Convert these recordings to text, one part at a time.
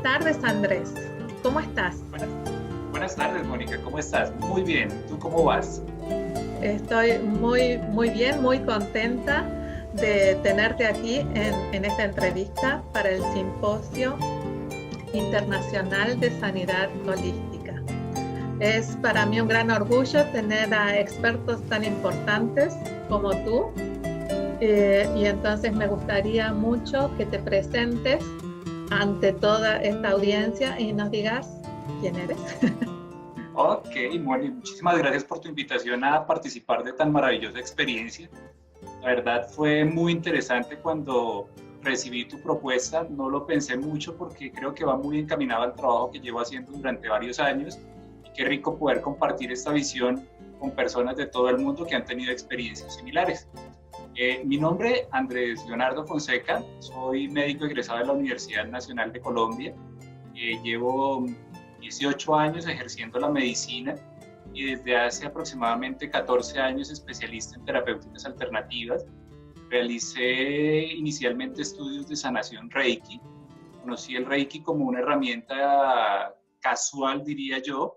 tardes, Andrés. ¿Cómo estás? Buenas tardes, Mónica. ¿Cómo estás? Muy bien. ¿Tú cómo vas? Estoy muy bien, muy contenta de tenerte aquí en esta entrevista para el Simposio Internacional de Sanidad Holística. Es para mí un gran orgullo tener a expertos tan importantes como tú, y entonces me gustaría mucho que te presentes ante toda esta audiencia y nos digas quién eres. Ok, Moni, muchísimas gracias por tu invitación a participar de tan maravillosa experiencia. La verdad fue muy interesante cuando recibí tu propuesta. No lo pensé mucho porque creo que va muy encaminado al trabajo que llevo haciendo durante varios años. Y qué rico poder compartir esta visión con personas de todo el mundo que han tenido experiencias similares. Mi nombre es Andrés Leonardo Fonseca, soy médico egresado de la Universidad Nacional de Colombia. Llevo 18 años ejerciendo la medicina y desde hace aproximadamente 14 años especialista en terapéuticas alternativas. Realicé inicialmente estudios de sanación Reiki. Conocí el Reiki como una herramienta casual, diría yo.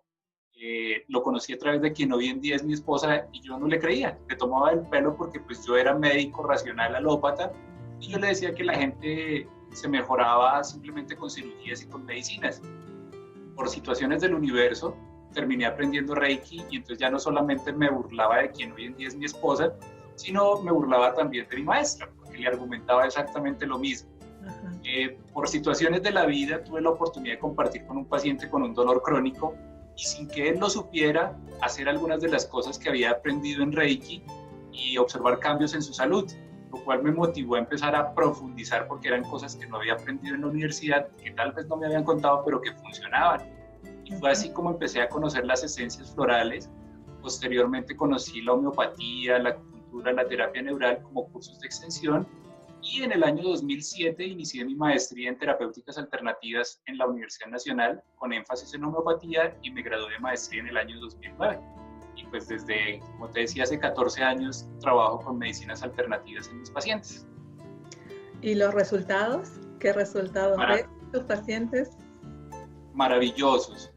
Lo conocí a través de quien hoy en día es mi esposa y yo no le creía, le tomaba el pelo porque pues yo era médico racional alópata y yo le decía que la gente se mejoraba simplemente con cirugías y con medicinas. Por situaciones del universo terminé aprendiendo Reiki y entonces ya no solamente me burlaba de quien hoy en día es mi esposa, sino me burlaba también de mi maestra porque le argumentaba exactamente lo mismo. Por situaciones de la vida tuve la oportunidad de compartir con un paciente con un dolor crónico y sin que él lo supiera, hacer algunas de las cosas que había aprendido en Reiki y observar cambios en su salud, lo cual me motivó a empezar a profundizar porque eran cosas que no había aprendido en la universidad, que tal vez no me habían contado, pero que funcionaban. Y fue así como empecé a conocer las esencias florales. Posteriormente conocí la homeopatía, la acupuntura, la terapia neural como cursos de extensión. Y en el año 2007 inicié mi maestría en terapéuticas alternativas en la Universidad Nacional con énfasis en homeopatía y me gradué de maestría en el año 2009. Y pues desde, como te decía, hace 14 años trabajo con medicinas alternativas en mis pacientes. ¿Y los resultados? ¿Qué resultados ves en tus pacientes? Maravillosos.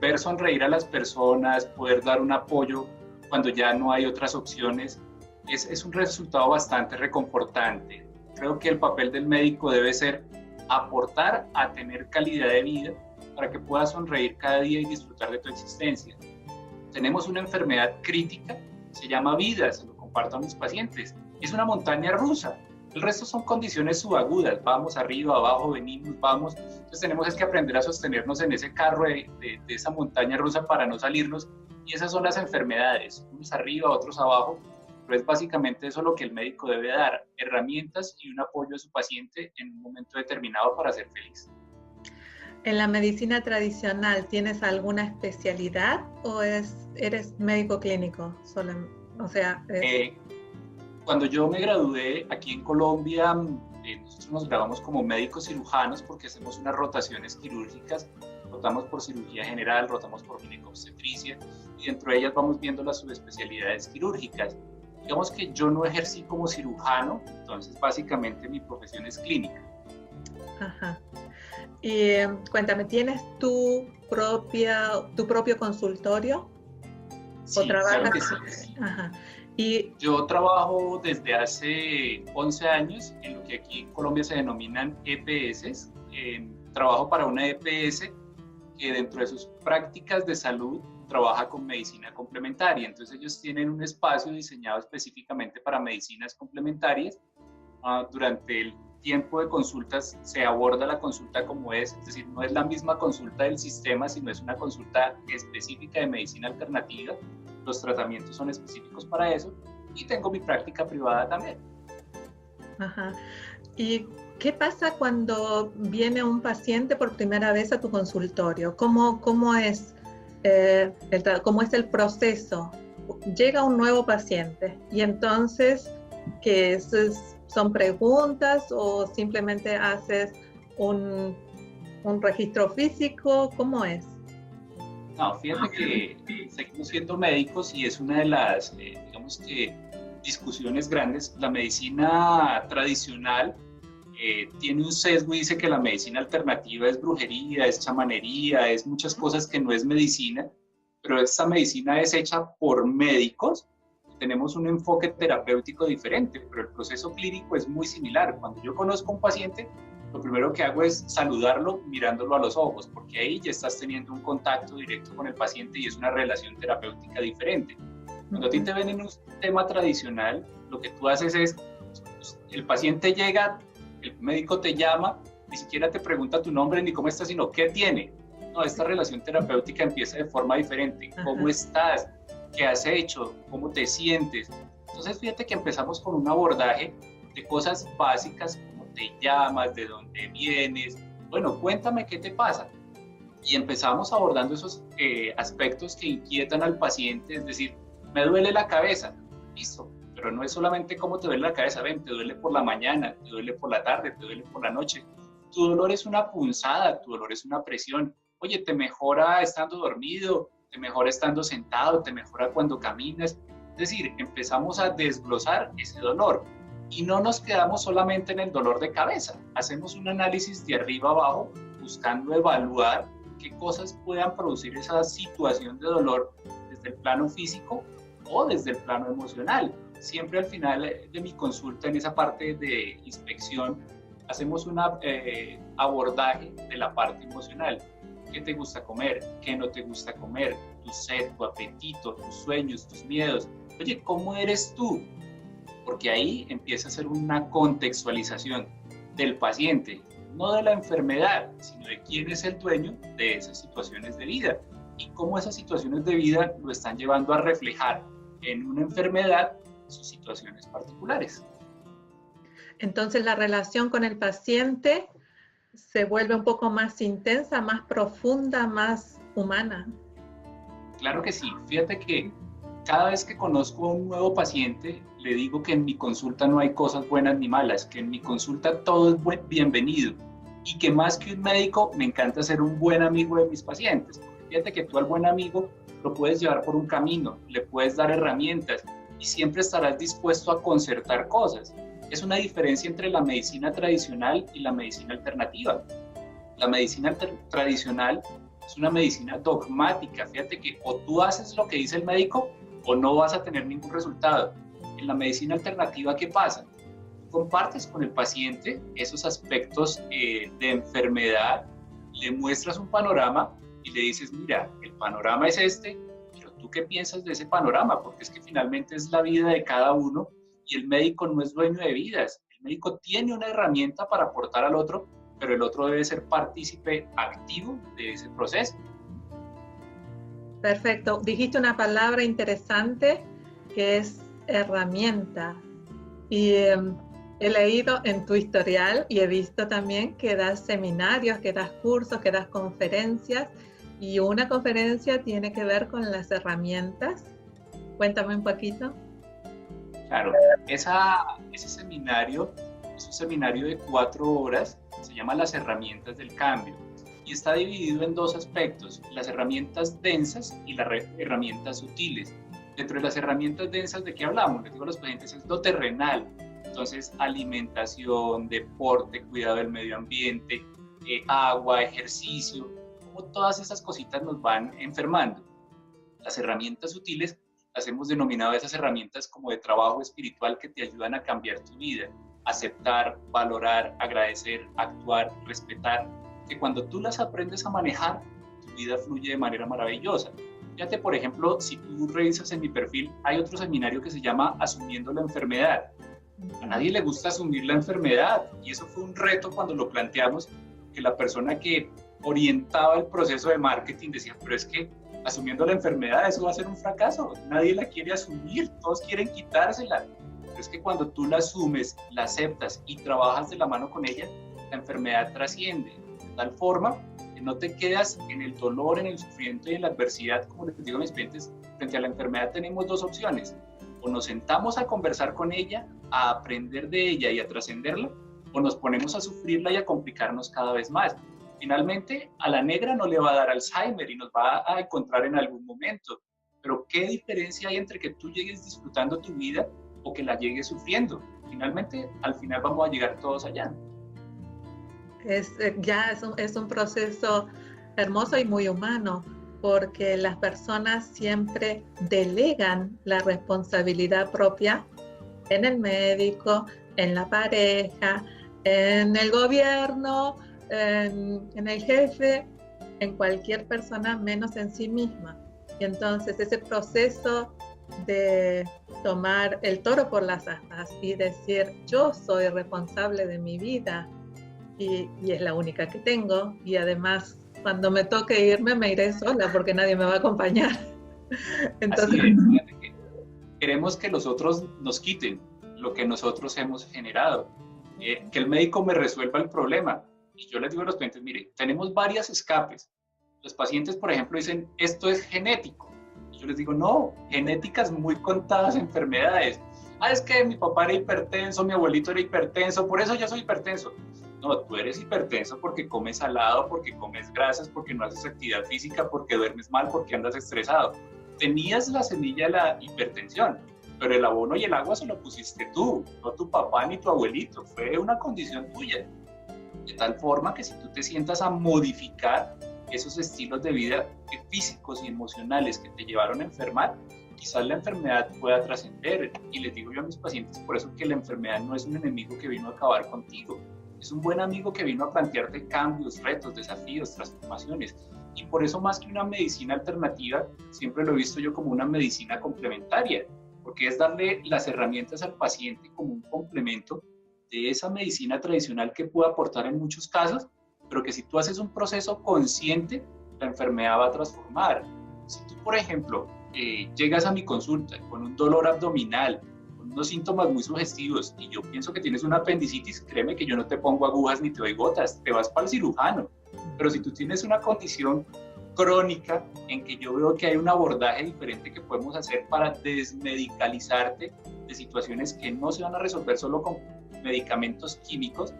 Ver sonreír a las personas, poder dar un apoyo cuando ya no hay otras opciones, es un resultado bastante reconfortante. Creo que el papel del médico debe ser aportar a tener calidad de vida para que puedas sonreír cada día y disfrutar de tu existencia. Tenemos una enfermedad crítica, se llama vida, se lo comparto a mis pacientes. Es una montaña rusa. El resto son condiciones subagudas, vamos arriba, abajo, venimos, vamos. Entonces tenemos que aprender a sostenernos en ese carro de esa montaña rusa para no salirnos. Y esas son las enfermedades, unos arriba, otros abajo. Pero es básicamente eso lo que el médico debe dar, herramientas y un apoyo a su paciente en un momento determinado para ser feliz. ¿En la medicina tradicional tienes alguna especialidad o eres médico clínico? O sea, cuando yo me gradué aquí en Colombia, nosotros nos graduamos como médicos cirujanos porque hacemos unas rotaciones quirúrgicas, rotamos por cirugía general, rotamos por ginecobstetricia y dentro de ellas vamos viendo las subespecialidades quirúrgicas. Digamos que yo no ejercí como cirujano, entonces básicamente mi profesión es clínica. Ajá. Y cuéntame, ¿tienes tu propio consultorio? Sí, ¿O trabajas? claro que sí. Ajá. Yo trabajo desde hace 11 años en lo que aquí en Colombia se denominan EPS. Trabajo para una EPS que dentro de sus prácticas de salud trabaja con medicina complementaria. Entonces ellos tienen un espacio diseñado específicamente para medicinas complementarias. Durante el tiempo de consultas se aborda la consulta como es decir, no es la misma consulta del sistema, sino es una consulta específica de medicina alternativa. Los tratamientos son específicos para eso y tengo mi práctica privada también. Ajá. ¿Y qué pasa cuando viene un paciente por primera vez a tu consultorio? ¿Cómo es el proceso? Llega un nuevo paciente y entonces, ¿qué son preguntas o simplemente haces un registro físico? ¿Cómo es? No, fíjate que seguimos siendo médicos y es una de las, digamos que, discusiones grandes. La medicina tradicional tiene un sesgo y dice que la medicina alternativa es brujería, es chamanería, es muchas cosas que no es medicina, pero esta medicina es hecha por médicos. Tenemos un enfoque terapéutico diferente, pero el proceso clínico es muy similar. Cuando yo conozco a un paciente, lo primero que hago es saludarlo mirándolo a los ojos, porque ahí ya estás teniendo un contacto directo con el paciente y es una relación terapéutica diferente. Cuando a ti te ven en un tema tradicional, lo que tú haces es, el paciente llega, el médico te llama, ni siquiera te pregunta tu nombre ni cómo estás, sino qué tiene. No, esta relación terapéutica empieza de forma diferente. ¿Cómo estás? ¿Qué has hecho? ¿Cómo te sientes? Entonces, fíjate que empezamos con un abordaje de cosas básicas, como te llamas, de dónde vienes, bueno, cuéntame qué te pasa. Y empezamos abordando esos aspectos que inquietan al paciente, es decir, me duele la cabeza, listo, pero no es solamente cómo te duele la cabeza, ven, te duele por la mañana, te duele por la tarde, te duele por la noche. Tu dolor es una punzada, tu dolor es una presión. Oye, te mejora estando dormido, te mejora estando sentado, te mejora cuando caminas. Es decir, empezamos a desglosar ese dolor y no nos quedamos solamente en el dolor de cabeza. Hacemos un análisis de arriba abajo buscando evaluar qué cosas puedan producir esa situación de dolor desde el plano físico o desde el plano emocional. Siempre al final de mi consulta, en esa parte de inspección, hacemos un abordaje de la parte emocional. ¿Qué te gusta comer? ¿Qué no te gusta comer? Tu sed, tu apetito, tus sueños, tus miedos. Oye, ¿cómo eres tú? Porque ahí empieza a ser una contextualización del paciente, no de la enfermedad, sino de quién es el dueño de esas situaciones de vida y cómo esas situaciones de vida lo están llevando a reflejar en una enfermedad sus situaciones particulares. Entonces la relación con el paciente se vuelve un poco más intensa, más profunda, más humana. Claro que sí. Fíjate que cada vez que conozco a un nuevo paciente, le digo que en mi consulta no hay cosas buenas ni malas, que en mi consulta todo es bienvenido y que más que un médico me encanta ser un buen amigo de mis pacientes. Porque fíjate que tú al buen amigo lo puedes llevar por un camino, le puedes dar herramientas y siempre estarás dispuesto a concertar cosas. Es una diferencia entre la medicina tradicional y la medicina alternativa. La medicina tradicional es una medicina dogmática. Fíjate que o tú haces lo que dice el médico o no vas a tener ningún resultado. En la medicina alternativa, ¿qué pasa? Compartes con el paciente esos aspectos de enfermedad, le muestras un panorama y le dices, mira, el panorama es este, pero ¿tú qué piensas de ese panorama? Porque es que finalmente es la vida de cada uno y el médico no es dueño de vidas. El médico tiene una herramienta para aportar al otro, pero el otro debe ser partícipe activo de ese proceso. Perfecto. Dijiste una palabra interesante que es herramienta. Y he leído en tu historial y he visto también que das seminarios, que das cursos, que das conferencias. Y una conferencia tiene que ver con las herramientas. Cuéntame un poquito. Claro, ese seminario es un seminario de 4 horas, se llama Las herramientas del cambio y está dividido en 2 aspectos, las herramientas densas y las herramientas sutiles. Dentro de las herramientas densas, ¿de qué hablamos? Les digo a los pacientes, es lo terrenal, entonces alimentación, deporte, cuidado del medio ambiente, agua, ejercicio, como todas esas cositas nos van enfermando. Las herramientas sutiles las hemos denominado esas herramientas como de trabajo espiritual que te ayudan a cambiar tu vida, aceptar, valorar, agradecer, actuar, respetar, que cuando tú las aprendes a manejar, tu vida fluye de manera maravillosa. Fíjate, por ejemplo, si tú revisas en mi perfil, hay otro seminario que se llama Asumiendo la enfermedad. A nadie le gusta asumir la enfermedad y eso fue un reto cuando lo planteamos, que la persona que orientaba el proceso de marketing decía, pero es que asumiendo la enfermedad, eso va a ser un fracaso. Nadie la quiere asumir, todos quieren quitársela. Pero es que cuando tú la asumes, la aceptas y trabajas de la mano con ella, la enfermedad trasciende. De tal forma que no te quedas en el dolor, en el sufrimiento y en la adversidad, como les digo a mis clientes, frente a la enfermedad tenemos 2 opciones. O nos sentamos a conversar con ella, a aprender de ella y a trascenderla, o nos ponemos a sufrirla y a complicarnos cada vez más. Finalmente, a la negra no le va a dar Alzheimer y nos va a encontrar en algún momento. Pero ¿qué diferencia hay entre que tú llegues disfrutando tu vida o que la llegues sufriendo? Finalmente, al final vamos a llegar todos allá. Es un proceso hermoso y muy humano, porque las personas siempre delegan la responsabilidad propia en el médico, en la pareja, en el gobierno, en el jefe, en cualquier persona menos en sí misma. Y entonces ese proceso de tomar el toro por las astas y decir, yo soy responsable de mi vida y es la única que tengo, y además cuando me toque irme me iré sola porque nadie me va a acompañar. Entonces, así es. Queremos que los otros nos quiten lo que nosotros hemos generado, que el médico me resuelva el problema. Y yo les digo a los pacientes, mire, tenemos varias escapes. Los pacientes, por ejemplo, dicen, esto es genético. Y yo les digo, no, genéticas muy contadas enfermedades. Es que mi papá era hipertenso, mi abuelito era hipertenso, por eso yo soy hipertenso. No, tú eres hipertenso porque comes salado, porque comes grasas, porque no haces actividad física, porque duermes mal, porque andas estresado. Tenías la semilla de la hipertensión, pero el abono y el agua se lo pusiste tú, no tu papá ni tu abuelito, fue una condición tuya. De tal forma que si tú te sientas a modificar esos estilos de vida físicos y emocionales que te llevaron a enfermar, quizás la enfermedad pueda trascender. Y les digo yo a mis pacientes por eso que la enfermedad no es un enemigo que vino a acabar contigo, es un buen amigo que vino a plantearte cambios, retos, desafíos, transformaciones. Y por eso más que una medicina alternativa, siempre lo he visto yo como una medicina complementaria, porque es darle las herramientas al paciente como un complemento de esa medicina tradicional que puede aportar en muchos casos, pero que si tú haces un proceso consciente, la enfermedad va a transformar. Si tú, por ejemplo, llegas a mi consulta con un dolor abdominal, con unos síntomas muy sugestivos, y yo pienso que tienes una apendicitis, créeme que yo no te pongo agujas ni te doy gotas, te vas para el cirujano. Pero si tú tienes una condición crónica en que yo veo que hay un abordaje diferente que podemos hacer para desmedicalizarte de situaciones que no se van a resolver solo con medicamentos químicos,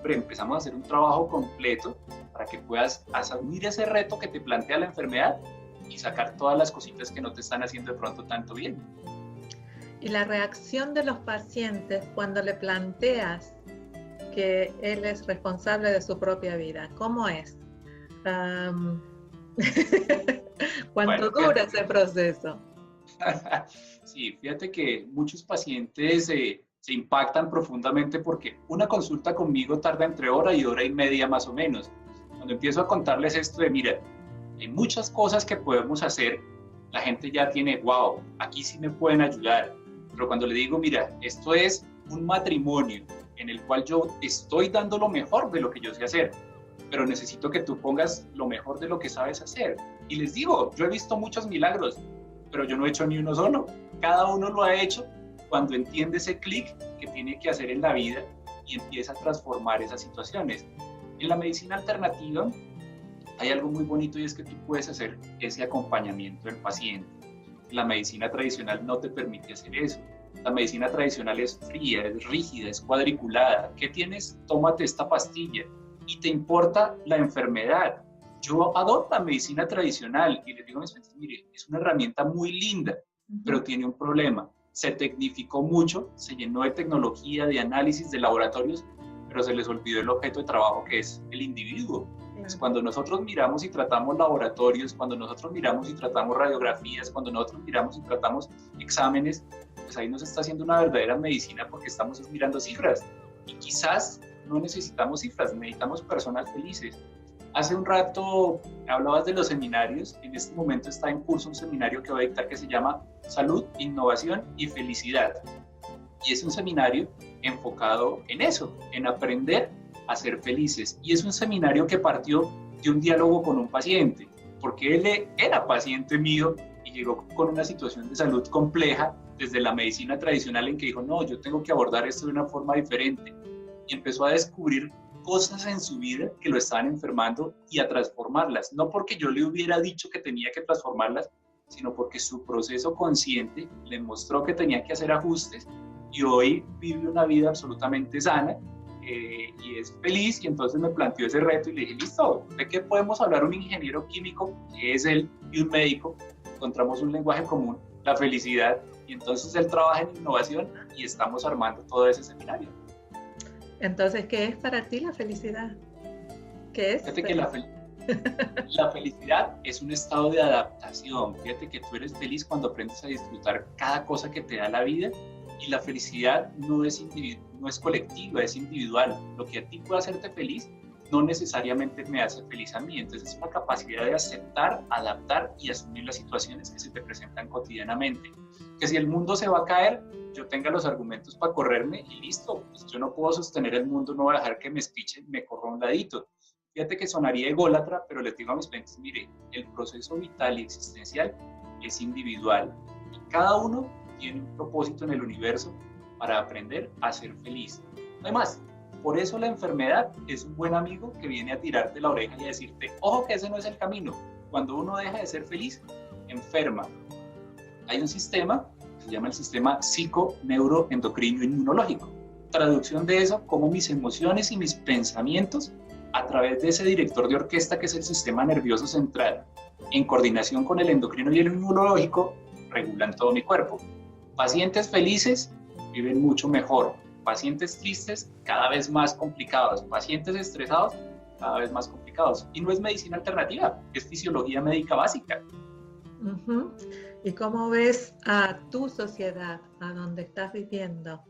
pero empezamos a hacer un trabajo completo para que puedas asumir ese reto que te plantea la enfermedad y sacar todas las cositas que no te están haciendo de pronto tanto bien. Y la reacción de los pacientes cuando le planteas que él es responsable de su propia vida, ¿cómo es? ¿Cuánto dura ese proceso? Sí, fíjate que muchos pacientes se impactan profundamente porque una consulta conmigo tarda entre hora y media más o menos. Cuando empiezo a contarles esto de, mira, hay muchas cosas que podemos hacer, la gente ya tiene, wow, aquí sí me pueden ayudar. Pero cuando le digo, mira, esto es un matrimonio en el cual yo estoy dando lo mejor de lo que yo sé hacer, pero necesito que tú pongas lo mejor de lo que sabes hacer. Y les digo, yo he visto muchos milagros, pero yo no he hecho ni uno solo. Cada uno lo ha hecho cuando entiende ese clic que tiene que hacer en la vida y empieza a transformar esas situaciones. En la medicina alternativa hay algo muy bonito y es que tú puedes hacer ese acompañamiento del paciente. La medicina tradicional no te permite hacer eso. La medicina tradicional es fría, es rígida, es cuadriculada. ¿Qué tienes? Tómate esta pastilla. Y te importa la enfermedad. Yo adoro la medicina tradicional y les digo a mis pacientes, mire, es una herramienta muy linda, pero tiene un problema. Se tecnificó mucho, se llenó de tecnología, de análisis, de laboratorios, pero se les olvidó el objeto de trabajo que es el individuo. Entonces, cuando nosotros miramos y tratamos laboratorios, cuando nosotros miramos y tratamos radiografías, cuando nosotros miramos y tratamos exámenes, pues ahí nos está haciendo una verdadera medicina porque estamos mirando cifras. Y quizás no necesitamos cifras, necesitamos personas felices. Hace un rato hablabas de los seminarios, en este momento está en curso un seminario que voy a dictar que se llama Salud, Innovación y Felicidad. Y es un seminario enfocado en eso, en aprender a ser felices. Y es un seminario que partió de un diálogo con un paciente, porque él era paciente mío y llegó con una situación de salud compleja desde la medicina tradicional en que dijo, no, yo tengo que abordar esto de una forma diferente. Y empezó a descubrir cosas en su vida que lo estaban enfermando y a transformarlas. No porque yo le hubiera dicho que tenía que transformarlas, sino porque su proceso consciente le mostró que tenía que hacer ajustes y hoy vive una vida absolutamente sana y es feliz. Y entonces me planteó ese reto y le dije, listo, ¿de qué podemos hablar un ingeniero químico que es él y un médico? Encontramos un lenguaje común, la felicidad, y entonces él trabaja en innovación y estamos armando todo ese seminario. Entonces, ¿qué es para ti la felicidad? ¿Qué es? Fíjate que la felicidad es un estado de adaptación. Fíjate que tú eres feliz cuando aprendes a disfrutar cada cosa que te da la vida, y la felicidad no es colectiva, es individual. Lo que a ti puede hacerte feliz no necesariamente me hace feliz a mí. Entonces es una capacidad de aceptar, adaptar y asumir las situaciones que se te presentan cotidianamente. Que si el mundo se va a caer, yo tenga los argumentos para correrme y listo. Pues yo no puedo sostener el mundo, no voy a dejar que me espichen, me corro a un ladito. Fíjate que sonaría ególatra, pero les digo a mis clientes, mire, el proceso vital y existencial es individual y cada uno tiene un propósito en el universo para aprender a ser feliz. Además, por eso la enfermedad es un buen amigo que viene a tirarte la oreja y a decirte, ojo que ese no es el camino. Cuando uno deja de ser feliz, enferma. Hay un sistema que se llama el sistema psico-neuroendocrino inmunológico. Traducción de eso, como mis emociones y mis pensamientos, a través de ese director de orquesta que es el sistema nervioso central, en coordinación con el endocrino y el inmunológico, regulan todo mi cuerpo. Pacientes felices viven mucho mejor. Pacientes tristes, cada vez más complicados. Pacientes estresados, cada vez más complicados. Y no es medicina alternativa, es fisiología médica básica. Uh-huh. ¿Y cómo ves a tu sociedad, a donde estás viviendo?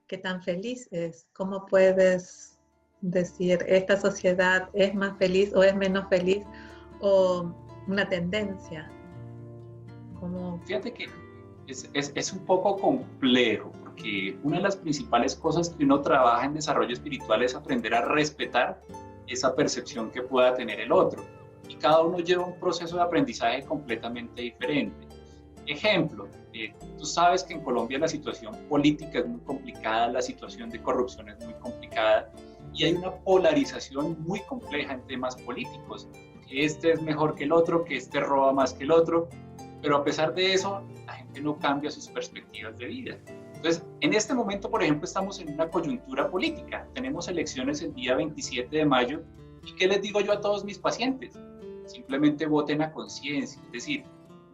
¿Qué tan feliz es? ¿Cómo puedes decir, esta sociedad es más feliz o es menos feliz? ¿O una tendencia? ¿Cómo? Fíjate que es un poco complejo, porque una de las principales cosas que uno trabaja en desarrollo espiritual es aprender a respetar esa percepción que pueda tener el otro. Y cada uno lleva un proceso de aprendizaje completamente diferente. Ejemplo, tú sabes que en Colombia la situación política es muy complicada, la situación de corrupción es muy complicada y hay una polarización muy compleja en temas políticos. Que este es mejor que el otro, que este roba más que el otro, pero a pesar de eso, la gente no cambia sus perspectivas de vida. Entonces, en este momento, por ejemplo, estamos en una coyuntura política. Tenemos elecciones el día 27 de mayo. ¿Y qué les digo yo a todos mis pacientes? Simplemente voten a conciencia, es decir,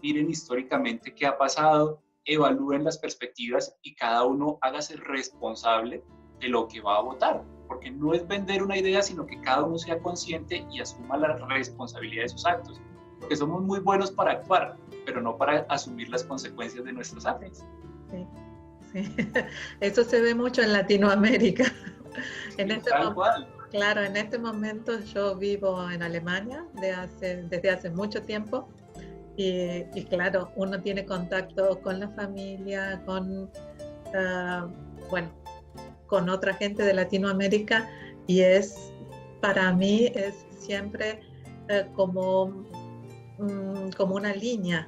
miren históricamente qué ha pasado, evalúen las perspectivas y cada uno hágase responsable de lo que va a votar. Porque no es vender una idea, sino que cada uno sea consciente y asuma la responsabilidad de sus actos. Porque somos muy buenos para actuar, pero no para asumir las consecuencias de nuestros actos. Sí. Sí. Eso se ve mucho en Latinoamérica. Claro, en este momento yo vivo en Alemania desde hace mucho tiempo y claro, uno tiene contacto con la familia, con otra gente de Latinoamérica y para mí es siempre como una línea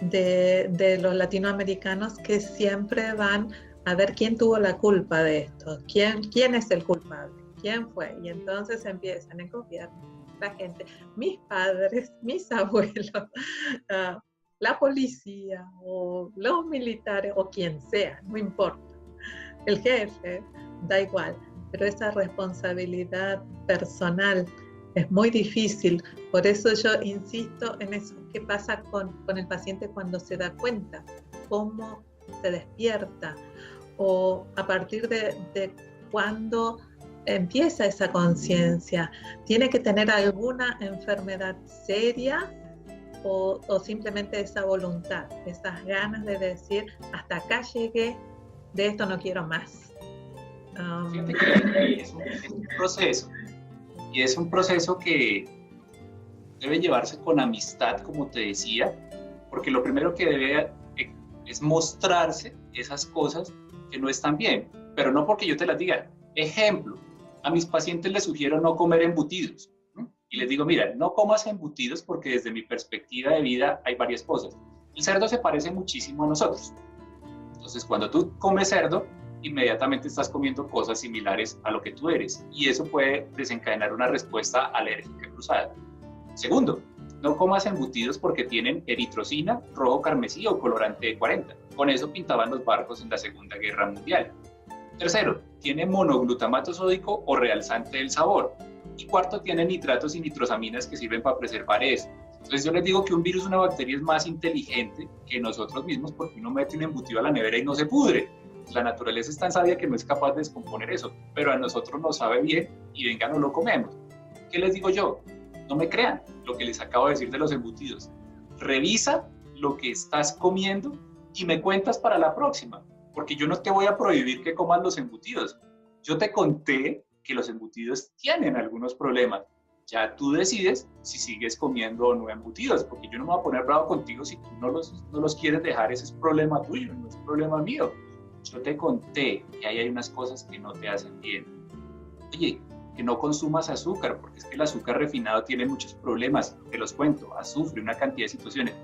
de los latinoamericanos que siempre van a ver quién tuvo la culpa de esto, quién es el culpable, quién fue, y entonces empiezan el gobierno, la gente, mis padres, mis abuelos, la policía o los militares o quien sea, no importa, el jefe, da igual, pero esa responsabilidad personal es muy difícil, por eso yo insisto en eso, qué pasa con el paciente cuando se da cuenta, cómo se despierta, o a partir de cuándo empieza esa conciencia, tiene que tener alguna enfermedad seria o simplemente esa voluntad, esas ganas de decir, hasta acá llegué, de esto no quiero más. Fíjate que es un proceso. Y es un proceso que debe llevarse con amistad, como te decía, porque lo primero que debe es mostrarse esas cosas que no están bien, pero no porque yo te las diga. Ejemplo, a mis pacientes les sugiero no comer embutidos, ¿no? Y les digo, mira, no comas embutidos porque desde mi perspectiva de vida hay varias cosas. El cerdo se parece muchísimo a nosotros. Entonces, cuando tú comes cerdo, inmediatamente estás comiendo cosas similares a lo que tú eres y eso puede desencadenar una respuesta alérgica cruzada. Segundo, no comas embutidos porque tienen eritrocina, rojo carmesí o colorante E40. Con eso pintaban los barcos en la Segunda Guerra Mundial. Tercero, tiene monoglutamato sódico o realzante del sabor. Y cuarto, tiene nitratos y nitrosaminas que sirven para preservar eso. Entonces yo les digo que un virus, una bacteria es más inteligente que nosotros mismos porque uno mete un embutido a la nevera y no se pudre. La naturaleza es tan sabia que no es capaz de descomponer eso, pero a nosotros nos sabe bien y venga, no lo comemos. ¿Qué les digo yo? No me crean lo que les acabo de decir de los embutidos. Revisa lo que estás comiendo y me cuentas para la próxima, porque yo no te voy a prohibir que comas los embutidos. Yo te conté que los embutidos tienen algunos problemas. Ya tú decides si sigues comiendo o no embutidos, porque yo no me voy a poner bravo contigo si tú no los quieres dejar, ese es problema tuyo, no es problema mío. Yo te conté que ahí hay unas cosas que no te hacen bien. Oye, que no consumas azúcar, porque es que el azúcar refinado tiene muchos problemas, te los cuento, azufre, una cantidad de situaciones.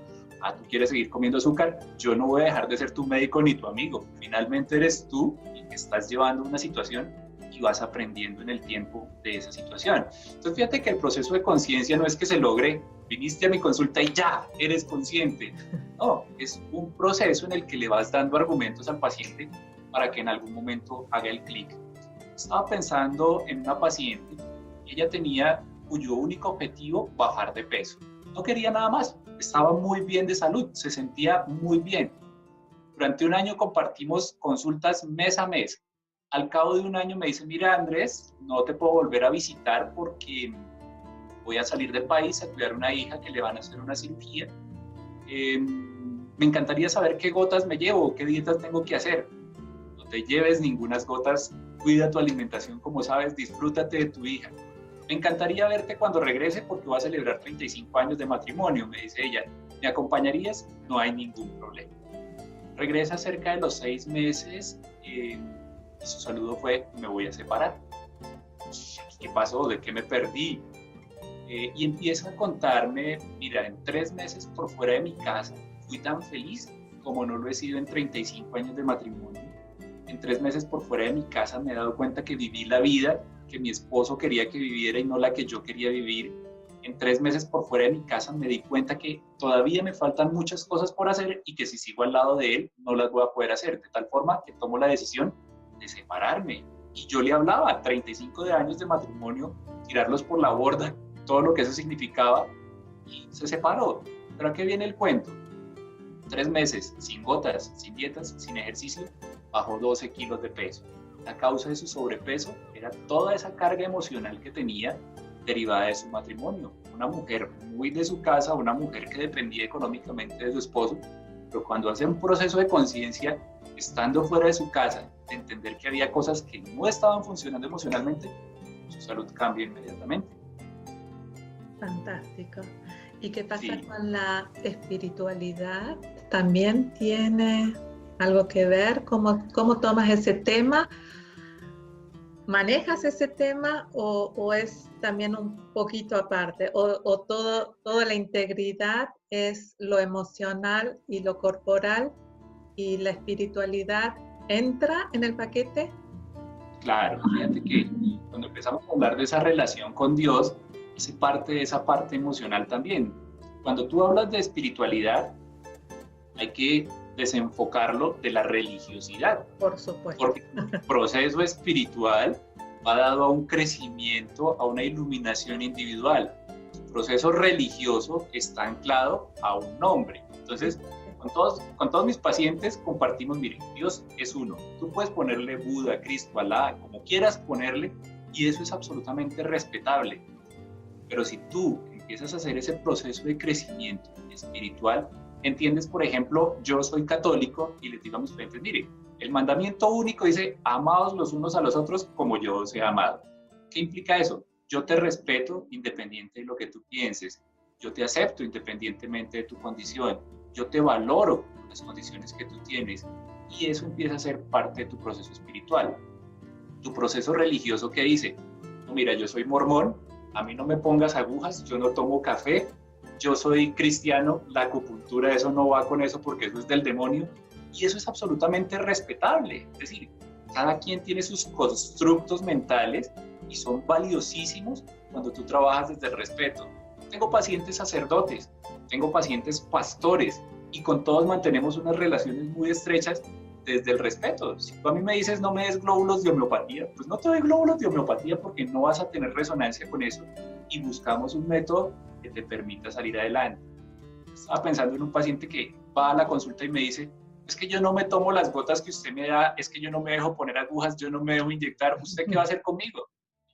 Ah, ¿tú quieres seguir comiendo azúcar? Yo no voy a dejar de ser tu médico ni tu amigo. Finalmente eres tú el que estás llevando una situación y vas aprendiendo en el tiempo de esa situación. Entonces, fíjate que el proceso de conciencia no es que se logre, viniste a mi consulta y ya eres consciente. No, es un proceso en el que le vas dando argumentos al paciente para que en algún momento haga el clic. Estaba pensando en una paciente, ella tenía cuyo único objetivo bajar de peso. No quería nada más, estaba muy bien de salud, se sentía muy bien. Durante un año compartimos consultas mes a mes. Al cabo de un año me dice, mira Andrés, no te puedo volver a visitar porque voy a salir del país a cuidar a una hija que le van a hacer una cirugía. Me encantaría saber qué gotas me llevo, qué dietas tengo que hacer. No te lleves ninguna gotas, cuida tu alimentación como sabes, disfrútate de tu hija. Me encantaría verte cuando regrese porque voy a celebrar 35 años de matrimonio, me dice ella. ¿Me acompañarías? No hay ningún problema. Regresa cerca de los 6 meses y su saludo fue, me voy a separar. ¿Qué pasó? ¿De qué me perdí? Y empieza a contarme, mira, en 3 meses por fuera de mi casa fui tan feliz como no lo he sido en 35 años de matrimonio. En 3 meses por fuera de mi casa me he dado cuenta que viví la vida que mi esposo quería que viviera y no la que yo quería vivir. En 3 meses por fuera de mi casa me di cuenta que todavía me faltan muchas cosas por hacer y que si sigo al lado de él no las voy a poder hacer, de tal forma que tomo la decisión de separarme. Y yo le hablaba, 35 años de matrimonio, tirarlos por la borda, todo lo que eso significaba, y se separó. Pero ¿a qué viene el cuento? 3 meses, sin gotas, sin dietas, sin ejercicio, bajó 12 kilos de peso. La causa de su sobrepeso era toda esa carga emocional que tenía derivada de su matrimonio. Una mujer muy de su casa, una mujer que dependía económicamente de su esposo, pero cuando hace un proceso de conciencia, estando fuera de su casa, de entender que había cosas que no estaban funcionando emocionalmente, su salud cambia inmediatamente. Fantástico. ¿Y qué pasa con la espiritualidad? ¿También tiene algo que ver? ¿Cómo tomas ese tema? ¿Manejas ese tema o es también un poquito aparte? ¿O toda la integridad es lo emocional y lo corporal y la espiritualidad entra en el paquete? Claro, fíjate que cuando empezamos a hablar de esa relación con Dios, hace parte de esa parte emocional también. Cuando tú hablas de espiritualidad, hay que desenfocarlo de la religiosidad. Por supuesto. Porque el proceso espiritual va dado a un crecimiento, a una iluminación individual. El proceso religioso está anclado a un nombre. Entonces, con todos mis pacientes compartimos, miren, Dios es uno. Tú puedes ponerle Buda, Cristo, Alá, como quieras ponerle, y eso es absolutamente respetable. Pero si tú empiezas a hacer ese proceso de crecimiento espiritual, entiendes, por ejemplo, yo soy católico y les digo a mis clientes, mire, el mandamiento único dice, amaos los unos a los otros como yo os he amado. ¿Qué implica eso? Yo te respeto independiente de lo que tú pienses. Yo te acepto independientemente de tu condición. Yo te valoro por las condiciones que tú tienes. Y eso empieza a ser parte de tu proceso espiritual. Tu proceso religioso, ¿qué dice? No, mira, yo soy mormón, a mí no me pongas agujas, yo no tomo café, yo soy cristiano, la acupuntura, eso no va con eso porque eso es del demonio. Y eso es absolutamente respetable. Es decir, cada quien tiene sus constructos mentales y son valiosísimos cuando tú trabajas desde el respeto. Tengo pacientes sacerdotes, tengo pacientes pastores y con todos mantenemos unas relaciones muy estrechas desde el respeto. Si tú a mí me dices no me des glóbulos de homeopatía, pues no te doy glóbulos de homeopatía porque no vas a tener resonancia con eso y buscamos un método que te permita salir adelante. Estaba pensando en un paciente que va a la consulta y me dice, es que yo no me tomo las gotas que usted me da, es que yo no me dejo poner agujas, yo no me dejo inyectar, ¿usted qué va a hacer conmigo?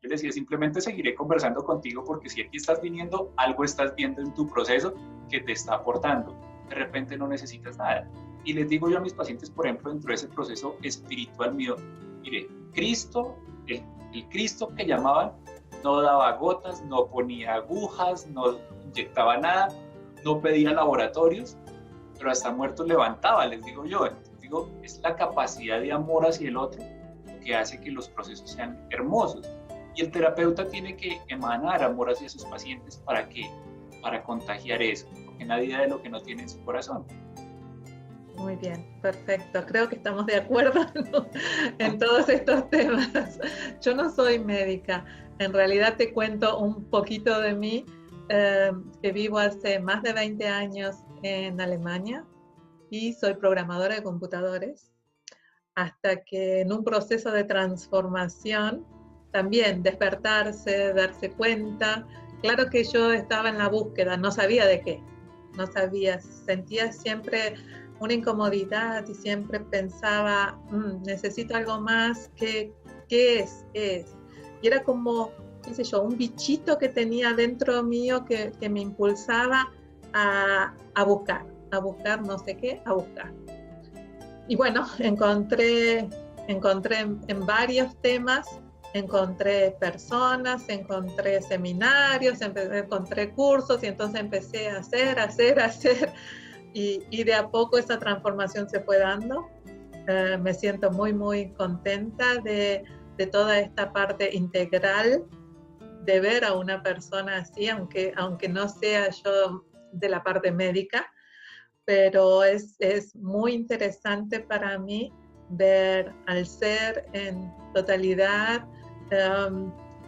Yo le decía, simplemente seguiré conversando contigo porque si aquí estás viniendo, algo estás viendo en tu proceso que te está aportando. De repente no necesitas nada. Y les digo yo a mis pacientes, por ejemplo, dentro de ese proceso espiritual mío, mire, Cristo, el Cristo que llamaban, no daba gotas, no ponía agujas, no inyectaba nada, no pedía laboratorios, pero hasta muertos levantaba, les digo yo. Entonces digo, es la capacidad de amor hacia el otro lo que hace que los procesos sean hermosos. Y el terapeuta tiene que emanar amor hacia sus pacientes ¿para qué? Para contagiar eso, porque nadie da de lo que no tiene en su corazón. Muy bien, perfecto. Creo que estamos de acuerdo, ¿no?, en todos estos temas. Yo no soy médica. En realidad te cuento un poquito de mí, que vivo hace más de 20 años en Alemania y soy programadora de computadores, hasta que en un proceso de transformación, también despertarse, darse cuenta. Claro que yo estaba en la búsqueda, no sabía de qué, no sabía, sentía siempre una incomodidad y siempre pensaba, necesito algo más, ¿qué es? ¿Qué es? Y era como, qué sé yo, un bichito que tenía dentro mío que me impulsaba a buscar no sé qué, a buscar. Y bueno, encontré en varios temas, encontré personas, encontré seminarios, encontré cursos y entonces empecé a hacer. Y de a poco esa transformación se fue dando. Me siento muy, muy contenta de toda esta parte integral, de ver a una persona así, aunque no sea yo de la parte médica, pero es muy interesante para mí ver al ser en totalidad,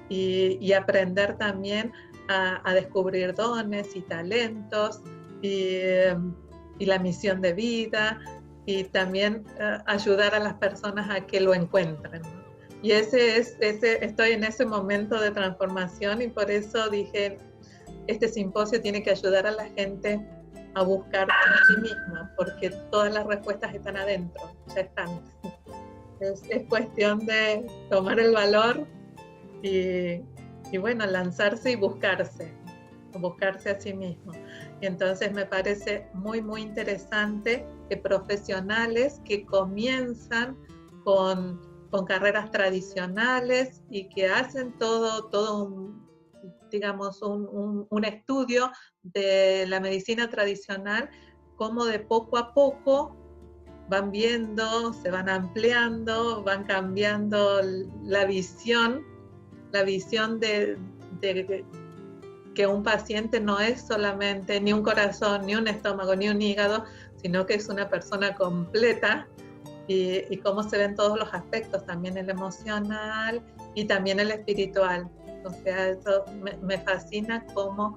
y aprender también a descubrir dones y talentos y la misión de vida, y también ayudar a las personas a que lo encuentren, ¿no? Y estoy en ese momento de transformación, y por eso dije, este simposio tiene que ayudar a la gente a buscar a sí misma, porque todas las respuestas están adentro, ya están. Es cuestión de tomar el valor y bueno, lanzarse y buscarse a sí mismo. Y entonces me parece muy, muy interesante que profesionales que comienzan con carreras tradicionales y que hacen todo un estudio de la medicina tradicional, cómo de poco a poco van viendo, se van ampliando, van cambiando la visión de que un paciente no es solamente ni un corazón, ni un estómago, ni un hígado, sino que es una persona completa, y cómo se ven todos los aspectos, también el emocional y también el espiritual. O sea, eso me fascina cómo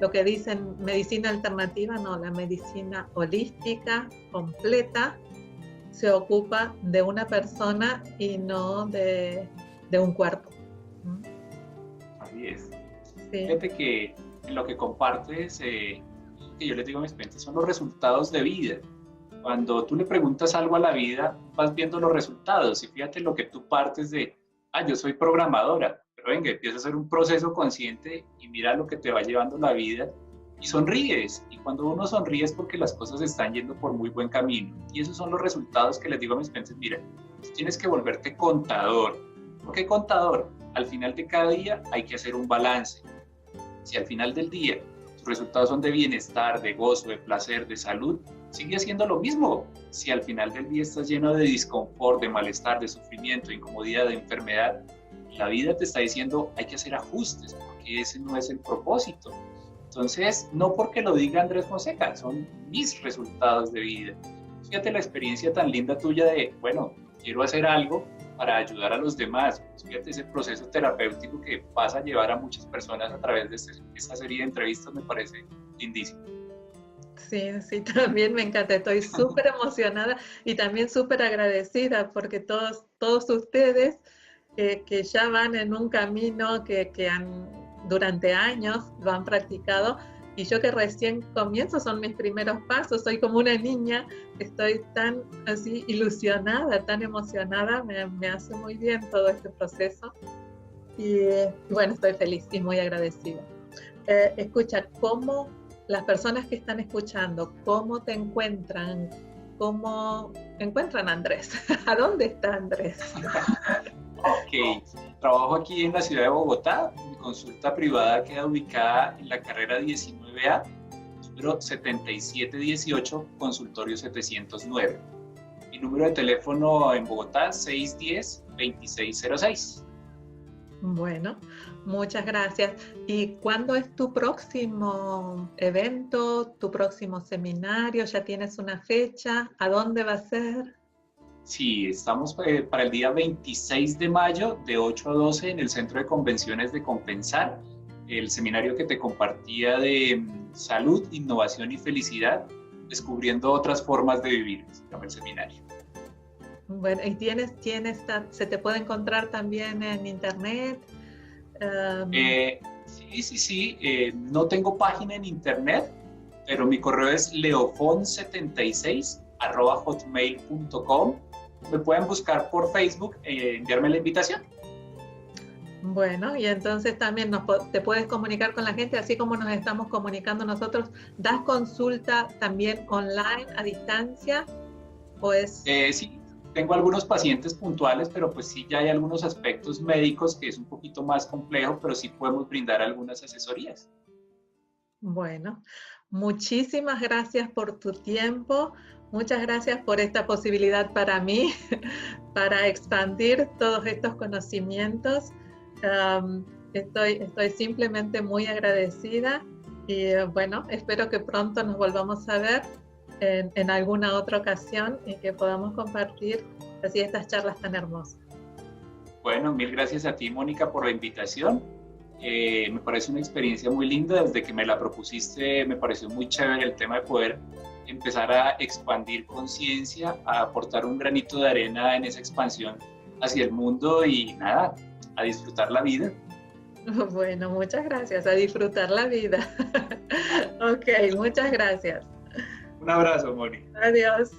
lo que dicen medicina alternativa, no, la medicina holística, completa, se ocupa de una persona y no de un cuerpo. Así es. Sí. Fíjate que en lo que compartes, que yo les digo a mis pacientes, son los resultados de vida. Cuando tú le preguntas algo a la vida, vas viendo los resultados. Y fíjate lo que tú partes de, yo soy programadora, pero venga, empieza a hacer un proceso consciente y mira lo que te va llevando la vida y sonríes. Y cuando uno sonríe es porque las cosas están yendo por muy buen camino. Y esos son los resultados que les digo a mis pacientes, mira, tienes que volverte contador. ¿Por qué contador? Al final de cada día hay que hacer un balance. Si al final del día tus resultados son de bienestar, de gozo, de placer, de salud, sigue haciendo lo mismo. Si al final del día estás lleno de disconfort, de malestar, de sufrimiento, de incomodidad, de enfermedad, la vida te está diciendo hay que hacer ajustes, porque ese no es el propósito. Entonces, no porque lo diga Andrés Fonseca, son mis resultados de vida. Fíjate la experiencia tan linda tuya de, bueno, quiero hacer algo para ayudar a los demás. Fíjate ese proceso terapéutico que vas a llevar a muchas personas a través de esta serie de entrevistas, me parece lindísimo. Sí, también me encanta, estoy súper emocionada y también súper agradecida porque todos ustedes que ya van en un camino que durante años lo han practicado, Y yo que recién comienzo, son mis primeros pasos, soy como una niña, estoy tan así ilusionada, tan emocionada, me hace muy bien todo este proceso. Y bueno, estoy feliz y muy agradecida. Escucha, ¿cómo las personas que están escuchando, cómo te encuentran? ¿Cómo encuentran a Andrés? ¿A dónde está Andrés? Ok, trabajo aquí en la ciudad de Bogotá. Mi consulta privada queda ubicada en la carrera 19A, número 7718, consultorio 709. Mi número de teléfono en Bogotá, 610-2606. Bueno, muchas gracias. ¿Y cuándo es tu próximo evento, tu próximo seminario? ¿Ya tienes una fecha? ¿A dónde va a ser? Sí, estamos para el día 26 de mayo de 8 a 12 en el Centro de Convenciones de Compensar, el seminario que te compartía de salud, innovación y felicidad, descubriendo otras formas de vivir, se llama el seminario. Bueno, ¿y se te puede encontrar también en internet? Sí. No tengo página en internet, pero mi correo es leofon76@hotmail.com. Me pueden buscar por Facebook e enviarme la invitación. Bueno, y entonces también te puedes comunicar con la gente, así como nos estamos comunicando nosotros. ¿Das consulta también online, a distancia? Pues Sí, tengo algunos pacientes puntuales, pero pues sí, ya hay algunos aspectos médicos que es un poquito más complejo, pero sí podemos brindar algunas asesorías. bueno, muchísimas gracias por tu tiempo. Muchas gracias por esta posibilidad para mí, para expandir todos estos conocimientos. Estoy simplemente muy agradecida y bueno, espero que pronto nos volvamos a ver en alguna otra ocasión y que podamos compartir así estas charlas tan hermosas. Bueno, mil gracias a ti, Mónica, por la invitación. Me parece una experiencia muy linda. Desde que me la propusiste, me pareció muy chévere el tema de poder empezar a expandir conciencia, a aportar un granito de arena en esa expansión hacia el mundo y nada, a disfrutar la vida. Bueno, muchas gracias. A disfrutar la vida. Ok, muchas gracias. Un abrazo, Mónica. Adiós.